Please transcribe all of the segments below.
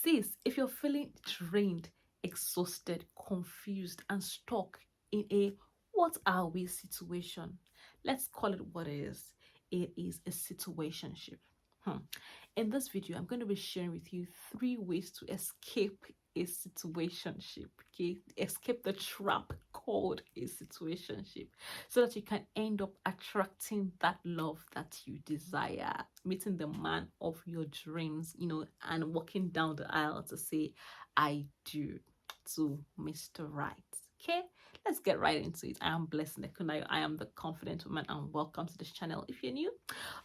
Sis, if you're feeling drained, exhausted, confused, and stuck in a what are we situation, let's call it what it is. It is a situationship. Hmm. In this video, I'm going to be sharing with you 3 ways to escape a situationship. Okay, escape the trap called a situationship, so that you can end up attracting that love that you desire, meeting the man of your dreams, and walking down the aisle to say, I do to Mr. Right. Okay, let's get right into it. I am Blessed Nekunai. I am the confident woman, and welcome to this channel if you're new.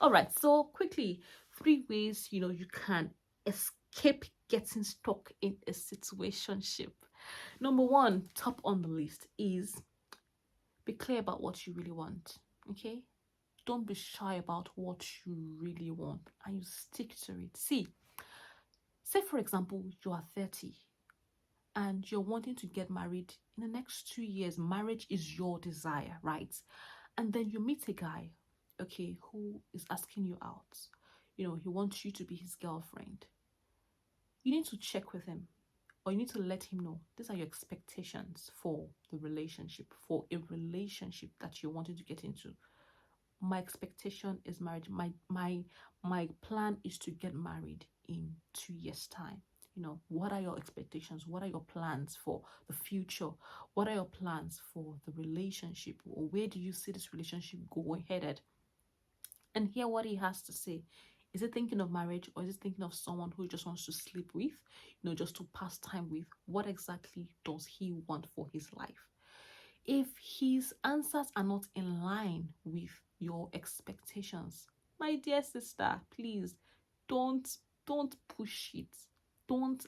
All right, so quickly, 3 ways you can escape getting stuck in a situationship. Number one, top on the list, is be clear about what you really want. Okay, don't be shy about what you really want, and you stick to it. See, say for example you are 30 and you're wanting to get married in the next 2 years. Marriage is your desire, right? And then you meet a guy, okay, who is asking you out. He wants you to be his girlfriend. You need to check with him, or you need to let him know these are your expectations for the relationship, for a relationship that you're wanting to get into. My expectation is marriage. My plan is to get married in 2 years time. What are your expectations? What are your plans for the future? What are your plans for the relationship? Or where do you see this relationship going headed? And hear what he has to say. Is he thinking of marriage, or is he thinking of someone who just wants to sleep with, just to pass time with? What exactly does he want for his life? If his answers are not in line with your expectations, my dear sister, please don't push it. Don't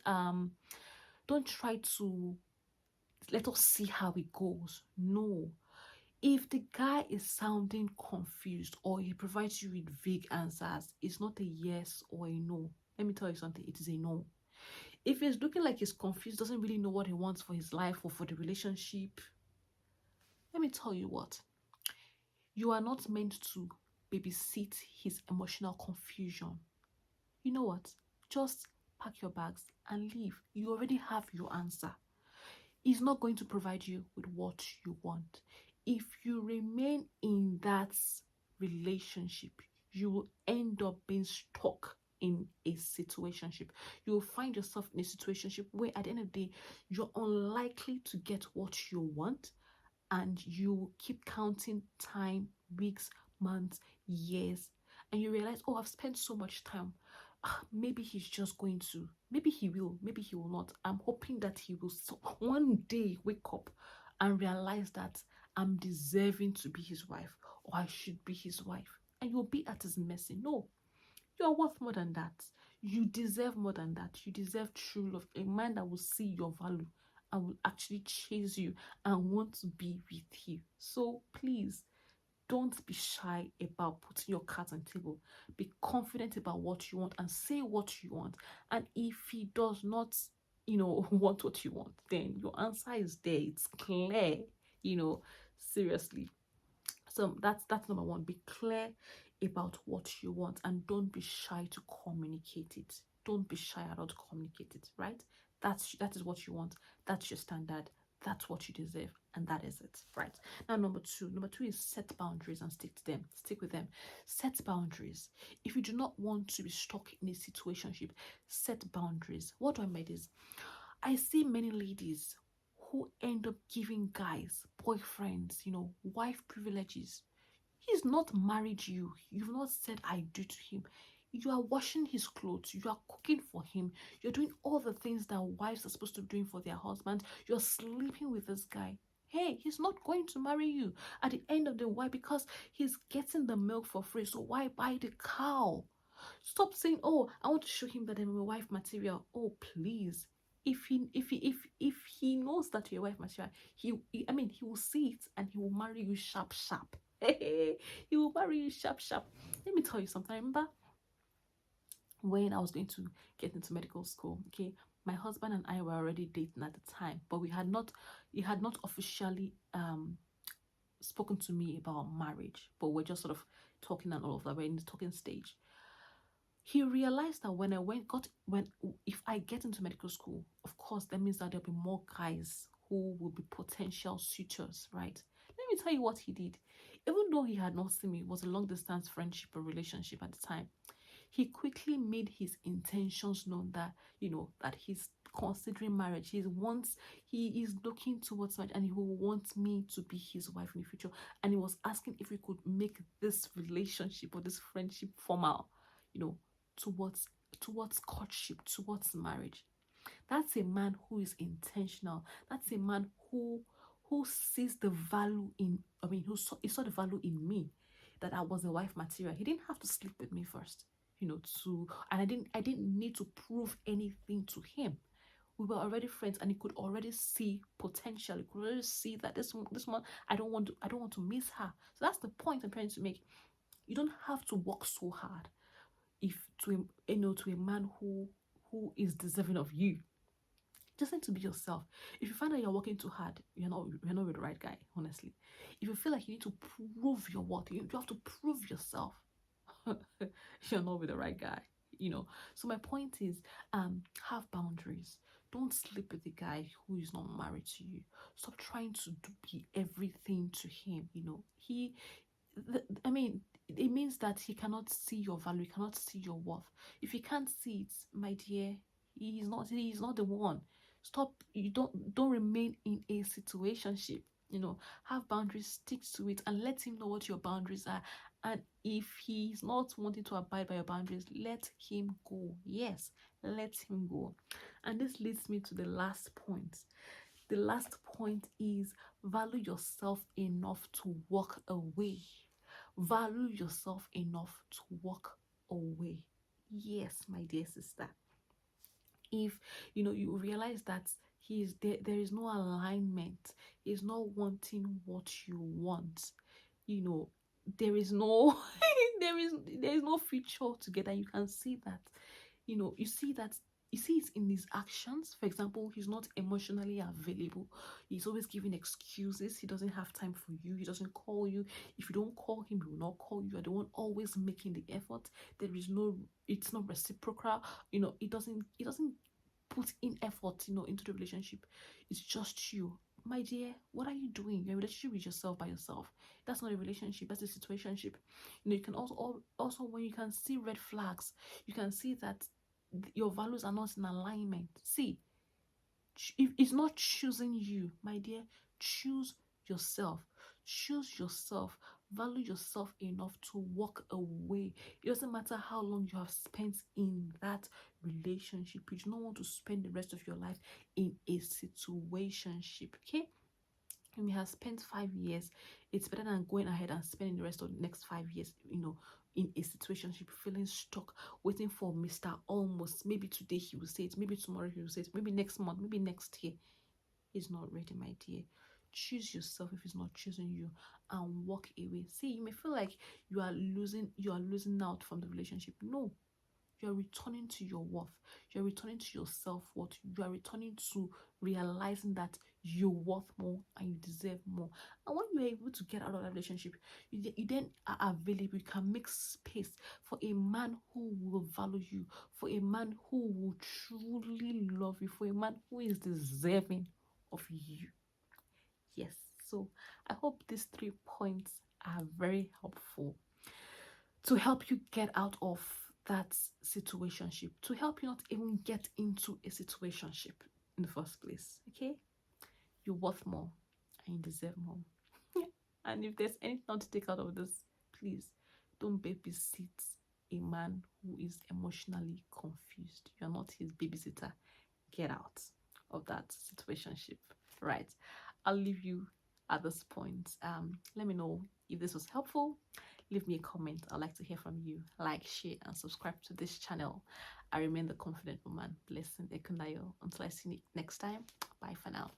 try to let us see how it goes. No. If the guy is sounding confused, or he provides you with vague answers, it's not a yes or a no. Let me tell you something, it is a no. If he's looking like he's confused, doesn't really know what he wants for his life or for the relationship, let me tell you what, you are not meant to babysit his emotional confusion. You know what? Just pack your bags and leave. You already have your answer. He's not going to provide you with what you want. If you remain in that relationship, you will end up being stuck in a situationship. You will find yourself in a situationship where at the end of the day, you're unlikely to get what you want, and you keep counting time, weeks, months, years, and you realize, oh, I've spent so much time. Maybe he's just going to, maybe he will, maybe he will not. I'm hoping that he will one day wake up and realize that I'm deserving to be his wife, or I should be his wife, and you'll be at his mercy. No, you are worth more than that. You deserve more than that. You deserve true love, a man that will see your value and will actually chase you and want to be with you. So please, don't be shy about putting your cards on the table. Be confident about what you want and say what you want. And if he does not, want what you want, then your answer is there. It's clear, seriously. So that's number one. Be clear about what you want, and don't be shy to communicate it. Don't be shy at all to communicate it, right? That is what you want. That's your standard. That's what you deserve, and that is it, right? Now, number two is set boundaries and stick to them. Stick with them. Set boundaries. If you do not want to be stuck in a situationship, set boundaries. What do I mean is, I see many ladies who end up giving guys, boyfriends, wife privileges. He's not married you. You've not said I do to him. You are washing his clothes. You are cooking for him. You're doing all the things that wives are supposed to be doing for their husband. You're sleeping with this guy. Hey, he's not going to marry you at the end of the day. Why? Because he's getting the milk for free. So why buy the cow? Stop saying, oh, I want to show him that I'm a wife material. Oh, please. If he knows that you're a wife material, he will see it and he will marry you sharp. He will marry you sharp. Let me tell you something. I remember when I was going to get into medical school, okay, my husband and I were already dating at the time, but he had not officially spoken to me about marriage, but we're just sort of talking and all of that. We're in the talking stage. He realized that when I went got when if I get into medical school, of course that means that there'll be more guys who will be potential suitors, right? Let me tell you what he did. Even though he had not seen me, it was a long distance friendship or relationship at the time. He quickly made his intentions known that, that he's considering marriage. He is looking towards marriage and he will want me to be his wife in the future. And he was asking if we could make this relationship or this friendship formal, you know, towards courtship, towards marriage. That's a man who is intentional. That's a man who sees the value in, he saw the value in me, that I was a wife material. He didn't have to sleep with me first, and I didn't need to prove anything to him. We were already friends and he could already see potential. He could already see that this one, I don't want to miss her. So that's the point I'm trying to make. You don't have to work so hard if to a man who is deserving of you. Just need to be yourself. If you find that you're working too hard, you're not with the right guy, honestly. If you feel like you need to prove your worth, you have to prove yourself. You're not with the right guy. So my point is, have boundaries. Don't sleep with the guy who is not married to you. Stop trying to be everything to him. I mean, it means that he cannot see your value, he cannot see your worth. If he can't see it, my dear, he's not the one. Stop. You don't remain in a situationship. Have boundaries, stick to it, and let him know what your boundaries are. And if he's not wanting to abide by your boundaries, let him go. Yes, let him go. And this leads me to the last point. The last point is value yourself enough to walk away. Value yourself enough to walk away. Yes, my dear sister. If you realize that there is no alignment, he's not wanting what you want, you know, there is no there is no future together. You can see that, you see it in his actions. For example, he's not emotionally available. He's always giving excuses. He doesn't have time for you. He doesn't call you. If you don't call him, he will not call you. You're the one always making the effort. It's not reciprocal. It doesn't put in effort, into the relationship. It's just you. My dear, what are you doing? You're in a relationship with yourself by yourself. That's not a relationship, that's a situationship. You can also when you can see red flags, you can see that your values are not in alignment. See, if it's not choosing you, my dear, choose yourself. Choose yourself. Value yourself enough to walk away. It doesn't matter how long you have spent in that relationship. You do not want to spend the rest of your life in a situationship. Okay, you may have spent 5 years. It's better than going ahead and spending the rest of the next 5 years, in a situationship, feeling stuck, waiting for Mr. Almost. Maybe today he will say it, maybe tomorrow he will say it, maybe next month, maybe next year. He's not ready, my dear. Choose yourself if he's not choosing you, and walk away. See, you may feel like you are losing out from the relationship. No, you are returning to your worth. You are returning to your self-worth. You are returning to realizing that you're worth more and you deserve more. And when you are able to get out of that relationship, you then are available. You can make space for a man who will value you, for a man who will truly love you, for a man who is deserving of you. Yes. So I hope these 3 points are very helpful to help you get out of that situationship, to help you not even get into a situationship in the first place. Okay, you're worth more and you deserve more. And if there's anything not to take out of this, please don't babysit a man who is emotionally confused. You're not his babysitter. Get out of that situationship. Right, I'll leave you at this point. Let me know if this was helpful. Leave me a comment. I'd like to hear from you. Like, share, and subscribe to this channel. I remain the confident woman, Blessing Ekunayo. Until I see you next time, bye for now.